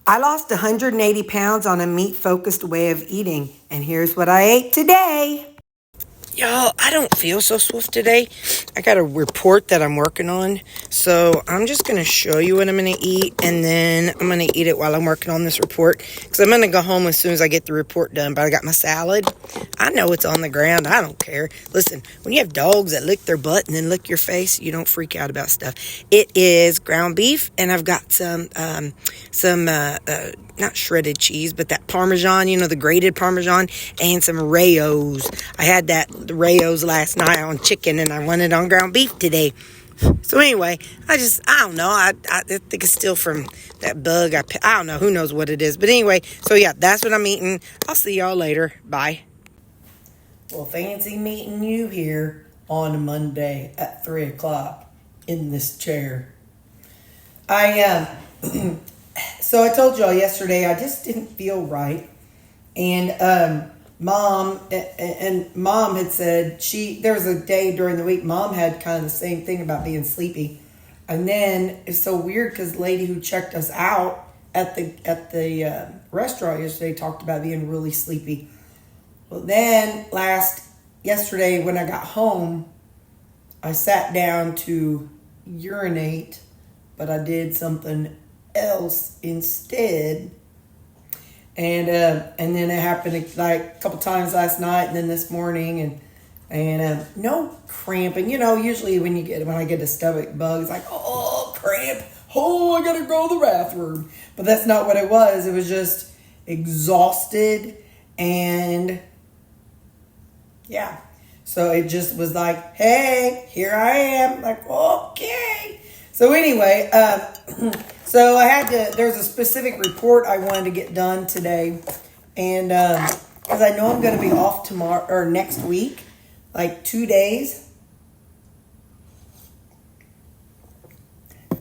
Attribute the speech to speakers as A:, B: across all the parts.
A: I lost 180 pounds on a meat-focused way of eating, and here's what I ate today. Y'all, I don't feel so swift today. I got a report that I'm working on, so I'm just going to show you what I'm going to eat, and then I'm going to eat it while I'm working on this report, because I'm going to go home as soon as I get the report done. But I got my salad. I know it's on the ground. I don't care. Listen, when you have dogs that lick their butt and then lick your face, you don't freak out about stuff. It is ground beef, and I've got some not shredded cheese, but that Parmesan, the grated Parmesan, and some Rayos. I had the Rayos last night on chicken, and I wanted on ground beef today. So anyway, I don't know. I think it's still from that bug. I don't know. Who knows what it is. But anyway, so yeah, that's what I'm eating. I'll see y'all later. Bye. Well, fancy meeting you here on a Monday at 3 o'clock in this chair. So I told y'all yesterday I just didn't feel right, and Mom had said there was a day during the week Mom had kind of the same thing about being sleepy, and then it's so weird because the lady who checked us out at the restaurant yesterday talked about being really sleepy. Well, then yesterday when I got home, I sat down to urinate, but I did something else instead, and then it happened like a couple times last night, and then this morning, and no cramping. Usually when I get a stomach bug, it's like, oh, cramp, I gotta go to the bathroom. But that's not what it was. It was just exhausted, and yeah. So it just was like, hey, here I am. Like, okay. So anyway, so there's a specific report I wanted to get done today. And because I know I'm going to be off tomorrow or next week, like 2 days.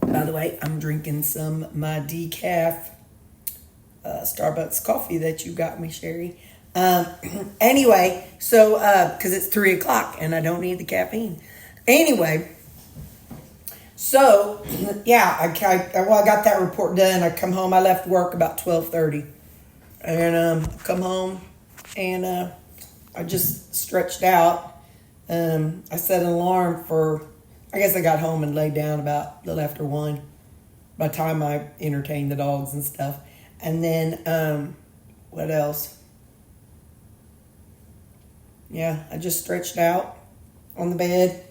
A: By the way, I'm drinking my decaf Starbucks coffee that you got me, Sherry. Anyway, so because it's 3 o'clock and I don't need the caffeine. Anyway. So, yeah, I got that report done. I come home. I left work about 12:30. And come home, and I just stretched out. I set an alarm I guess I got home and laid down about a little after 1 by the time I entertained the dogs and stuff. And then, what else? Yeah, I just stretched out on the bed.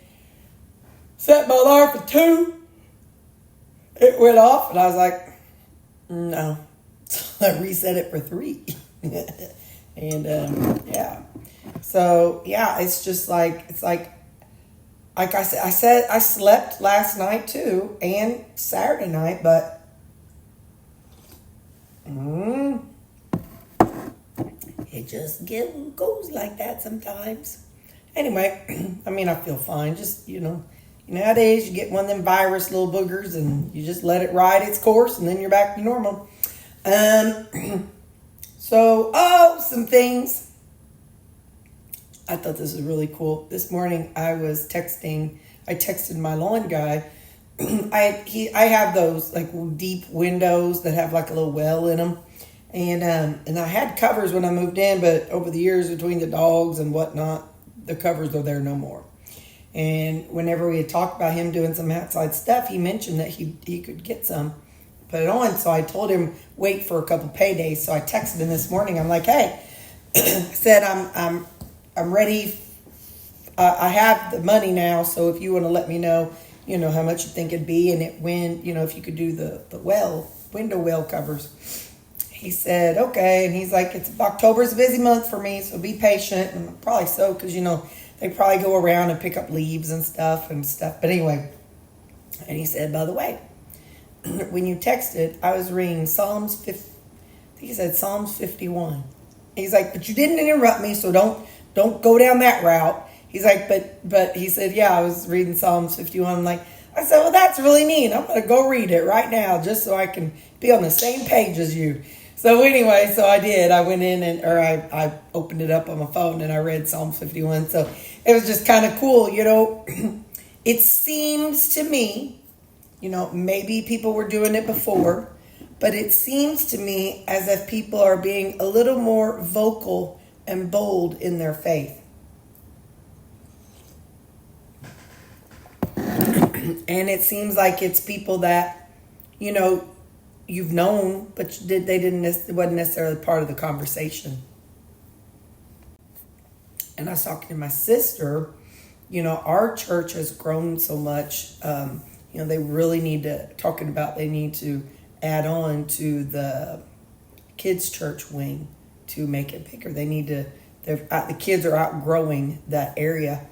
A: Set my alarm for 2. It went off, and I was like, no. So I reset it for 3. And, yeah. So, yeah, it's just like, I said, I slept last night, too, and Saturday night, but it just goes like that sometimes. Anyway, I feel fine. Just, nowadays you get one of them virus little boogers and you just let it ride its course and then you're back to normal. Some things. I thought this was really cool. This morning I texted my lawn guy. I have those like deep windows that have like a little well in them. And I had covers when I moved in, but over the years between the dogs and whatnot, the covers are there no more. And whenever we had talked about him doing some outside stuff, he mentioned that he could get some, put it on. So I told him wait for a couple paydays. So I texted him this morning. I'm like, hey, I said I'm ready. I have the money now. So if you want to let me know, how much you think it'd be, and if you could do the window well covers. He said okay, and he's like, October's a busy month for me, so be patient. And probably so, because they probably go around and pick up leaves and stuff. But anyway, and he said, by the way, when you texted, I was reading Psalms 50. I think he said Psalms 51. He's like, but you didn't interrupt me, so don't go down that route. He's like, but he said, yeah, I was reading Psalms 51. I said, well, that's really neat. I'm going to go read it right now just so I can be on the same page as you. So anyway, so I did. I went in I opened it up on my phone and I read Psalm 51. So it was just kind of cool, It seems to me, maybe people were doing it before, But it seems to me as if people are being a little more vocal and bold in their faith. And it seems like it's people that, you know, you've known, but it wasn't necessarily part of the conversation. And I was talking to my sister, you know, our church has grown so much. You know, they really need to add on to the kids' church wing to make it bigger. The kids are outgrowing that area.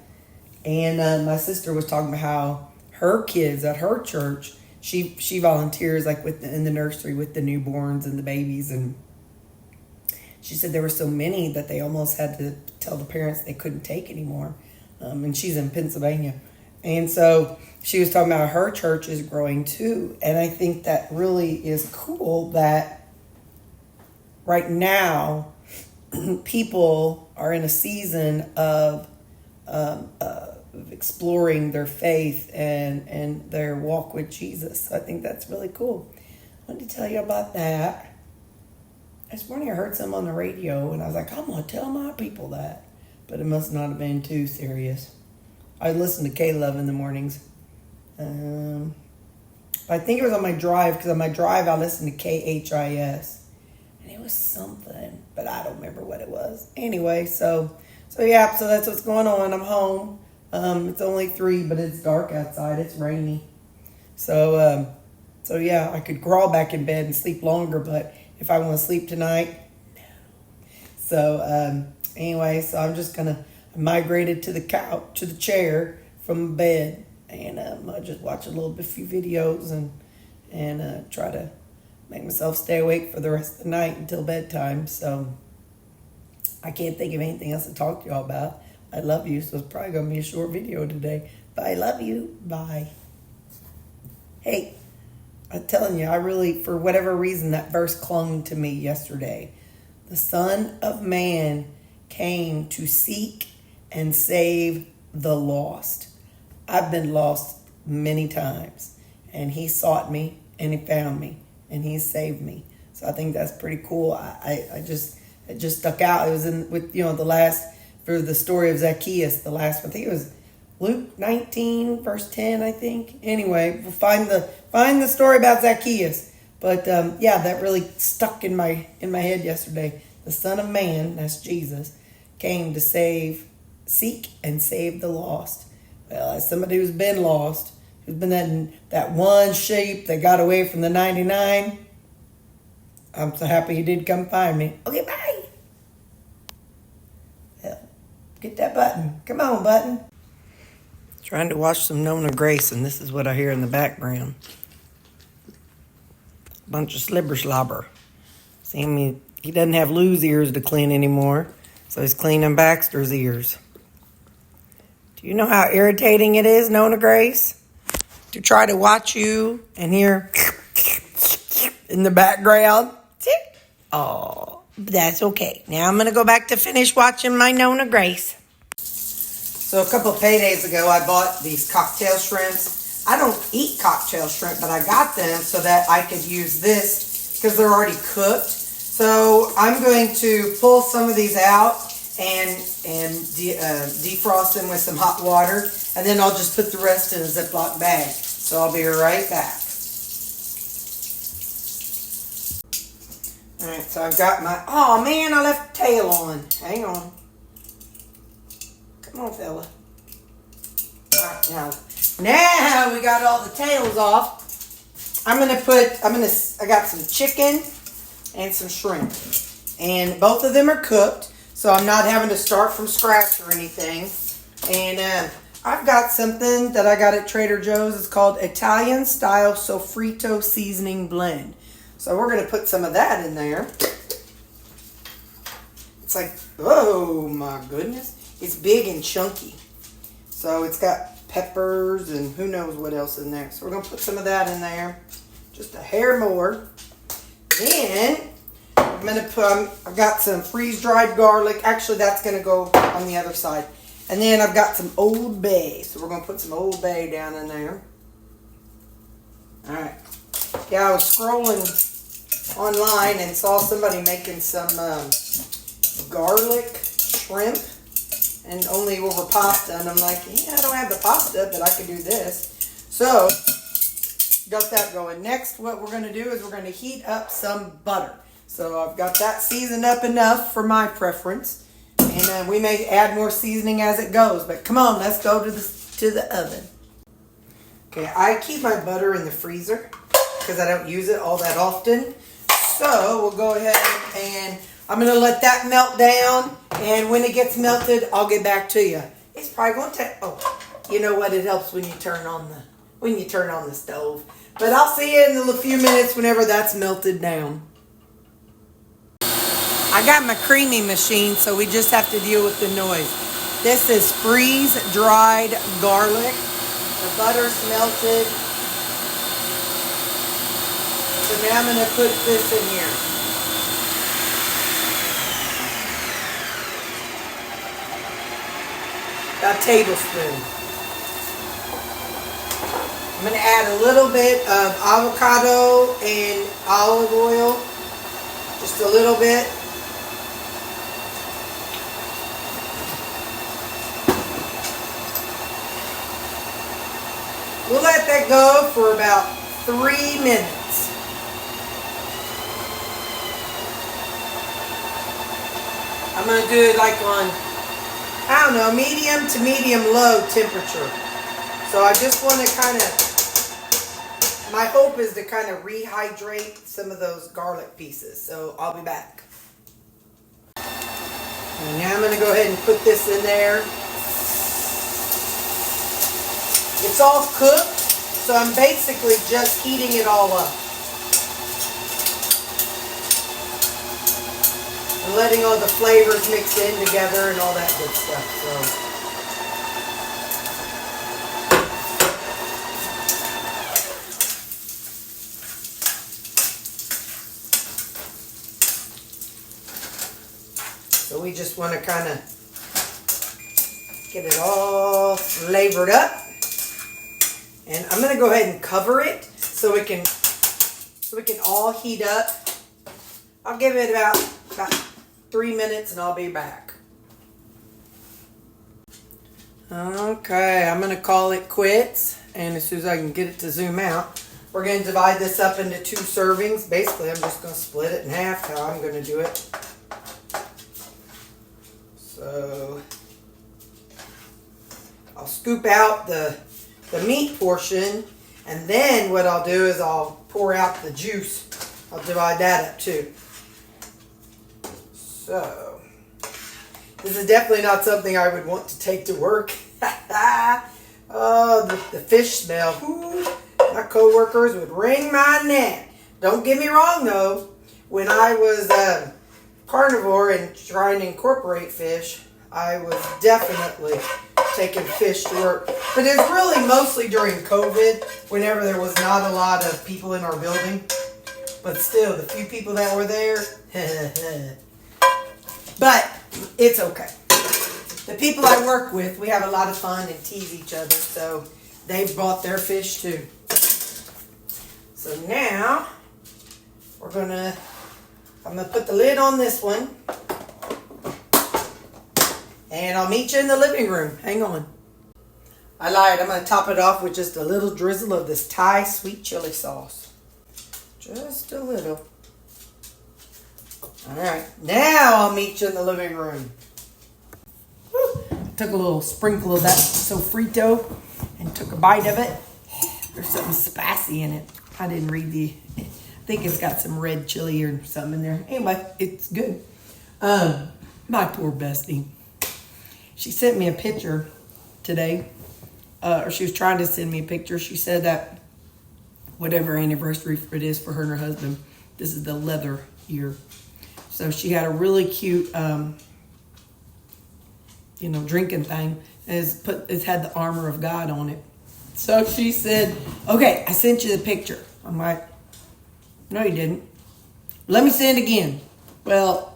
A: And my sister was talking about how her kids at her church, she volunteers like in the nursery with the newborns and the babies, and she said there were so many that they almost had to tell the parents they couldn't take anymore. And she's in Pennsylvania. And so she was talking about her church is growing too. And I think that really is cool that right now people are in a season of exploring their faith and their walk with Jesus. I think that's really cool. I wanted to tell you about that. This morning I heard some on the radio and I was like, I'm going to tell my people that. But it must not have been too serious. I listen to K-Love in the mornings. I think it was on my drive, because on my drive I listened to KHIS. And it was something, but I don't remember what it was. Anyway, so that's what's going on. I'm home. It's only 3, but it's dark outside. It's rainy. So yeah, I could crawl back in bed and sleep longer, but if I want to sleep tonight, no. So anyway, so I'm just gonna migrated to the couch, to the chair from the bed, and I'll just watch few videos and try to make myself stay awake for the rest of the night until bedtime. So I can't think of anything else to talk to y'all about. I love you, so it's probably gonna be a short video today. But I love you. Bye. Hey, I'm telling you, I really, for whatever reason, that verse clung to me yesterday. The Son of Man came to seek and save the lost. I've been lost many times, and he sought me and he found me and he saved me. So I think that's pretty cool. It just stuck out. It was for the story of Zacchaeus, the last one. I think it was Luke 19 verse 10, I think. Anyway, we'll find the story about Zacchaeus. But that really stuck in my head yesterday. The Son of Man, that's Jesus, came to seek and save the lost. Well, as somebody who's been lost, who's been that one sheep that got away from the 99, I'm so happy he did come find me. Okay, bye. Well, get that button. Come on, button. Trying to watch some Nona Grace, and this is what I hear in the background. Bunch of slibber slobber. See, I mean, he doesn't have Lou's ears to clean anymore, so he's cleaning Baxter's ears. Do you know how irritating it is, Nona Grace, to try to watch you and hear in the background? Oh, that's okay. Now I'm going to go back to finish watching my Nona Grace. So a couple of paydays ago, I bought these cocktail shrimps. I don't eat cocktail shrimp, but I got them so that I could use this because they're already cooked. So I'm going to pull some of these out and defrost them with some hot water, and then I'll just put the rest in a Ziploc bag. So I'll be right back. All right, so I've got oh man, I left the tail on. Hang on. Come on, fella. All right, now we got all the tails off. I got some chicken and some shrimp, and both of them are cooked, so I'm not having to start from scratch or anything. And I've got something that I got at Trader Joe's. It's called Italian Style Sofrito Seasoning Blend. So we're going to put some of that in there. It's like, oh my goodness. It's big and chunky. So it's got peppers and who knows what else in there. So we're going to put some of that in there. Just a hair more. Then I'm going to I've got some freeze-dried garlic. Actually, that's going to go on the other side. And then I've got some Old Bay. So we're going to put some Old Bay down in there. All right. Yeah, I was scrolling online and saw somebody making some garlic shrimp and only over pasta. And I'm like, yeah, I don't have the pasta, but I could do this. So, got that going. Next, what we're going to do is we're going to heat up some butter. So I've got that seasoned up enough for my preference. And we may add more seasoning as it goes. But come on, let's go to the oven. Okay, I keep my butter in the freezer because I don't use it all that often. So we'll go ahead and I'm going to let that melt down. And when it gets melted, I'll get back to you. It's probably going to take, oh, you know what? It helps when you turn on the stove. But I'll see you in a few minutes whenever that's melted down. I got my creamy machine, so we just have to deal with the noise. This is freeze-dried garlic. The butter's melted. So now I'm going to put this in here. A tablespoon. I'm going to add a little bit of avocado and olive oil. Just a little bit. We'll let that go for about 3 minutes. I'm going to do it like on, I don't know, medium to medium low temperature. So I just want to kind of, my hope is to kind of rehydrate some of those garlic pieces. So I'll be back. And now I'm going to go ahead and put this in there. It's all cooked, so I'm basically just heating it all up. And letting all the flavors mix in together and all that good stuff. So we just want to kind of get it all flavored up. And I'm going to go ahead and cover it so it can all heat up. I'll give it about 3 minutes and I'll be back. Okay, I'm going to call it quits. And as soon as I can get it to zoom out, we're going to divide this up into 2 servings. Basically, I'm just going to split it in half, how I'm going to do it. So I'll scoop out the meat portion, and then what I'll do is I'll pour out the juice. I'll divide that up too. So this is definitely not something I would want to take to work. Oh, the fish smell. Ooh, my coworkers would wring my neck. Don't get me wrong though, when I was carnivore and trying to incorporate fish, I was definitely taking fish to work. But it's really mostly during COVID, whenever there was not a lot of people in our building. But still, the few people that were there, but it's okay. The people I work with, we have a lot of fun and tease each other, so they brought their fish too. So now, I'm gonna put the lid on this one. And I'll meet you in the living room. Hang on. I lied. I'm going to top it off with just a little drizzle of this Thai sweet chili sauce. Just a little. All right. Now I'll meet you in the living room. Woo. Took a little sprinkle of that sofrito and took a bite of it. There's something spicy in it. I didn't read I think it's got some red chili or something in there. Anyway, it's good. My poor Bessie. She sent me a picture today, or she was trying to send me a picture. She said that whatever anniversary it is for her and her husband, this is the leather year. So she had a really cute, drinking thing. It's had the armor of God on it. So she said, okay, I sent you the picture. I'm like, no, you didn't. Let me send it again. Well,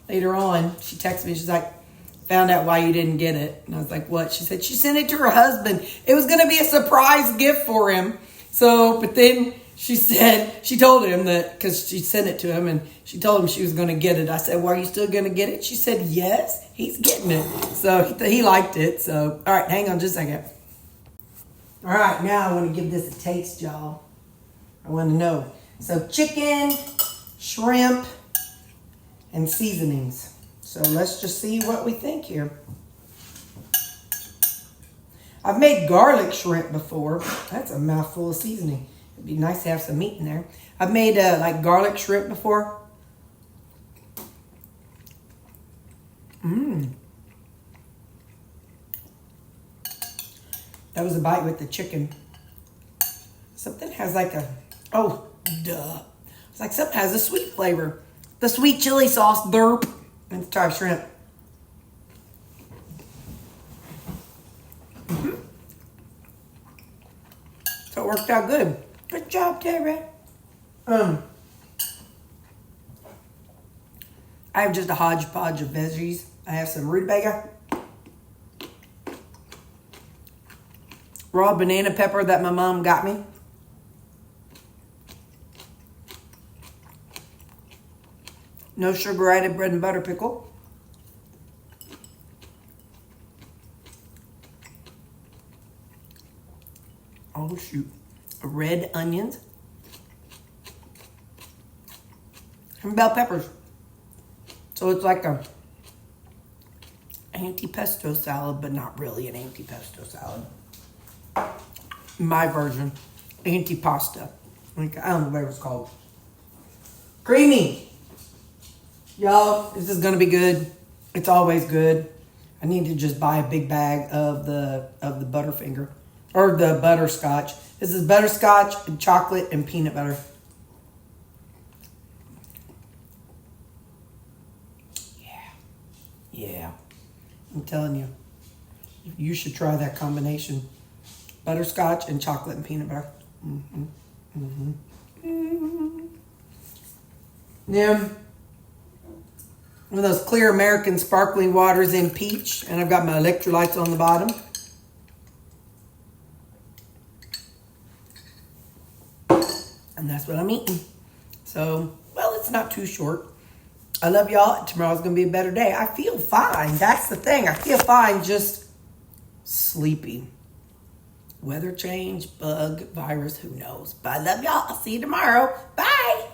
A: later on, she texted me. She's like, found out why you didn't get it. And I was like, what? She said she sent it to her husband. It was going to be a surprise gift for him. So, but then she said, she told him that, because she sent it to him, and she told him she was going to get it. I said, well, are you still going to get it? She said, yes, he's getting it. So he liked it. So, all right, hang on just a second. All right, now I want to give this a taste, y'all. I want to know. So chicken, shrimp, and seasonings. So let's just see what we think here. I've made garlic shrimp before. That's a mouthful of seasoning. It'd be nice to have some meat in there. I've made like garlic shrimp before. That was a bite with the chicken. Something has like a, it's like something has a sweet flavor. The sweet chili sauce, derp. Let's try shrimp. So it worked out good. Good job, Terri. I have just a hodgepodge of veggies. I have some rutabaga, raw banana pepper that my mom got me, no sugar added bread and butter pickle, red onions, and bell peppers. So it's like a anti-pesto salad, but not really an anti-pesto salad. My version, anti-pasta. Like, I don't know what it was called. Creamy. Y'all, this is gonna be good. It's always good. I need to just buy a big bag of the Butterfinger or the butterscotch. This is butterscotch and chocolate and peanut butter. Yeah, I'm telling you, you should try that combination. Butterscotch and chocolate and peanut butter. Then, one of those clear American sparkling waters in peach, and I've got my electrolytes on the bottom. And that's what I'm eating. So, well, it's not too short. I love y'all. Tomorrow's going to be a better day. I feel fine. That's the thing. I feel fine, just sleepy. Weather change, bug, virus, who knows. But I love y'all. I'll see you tomorrow. Bye.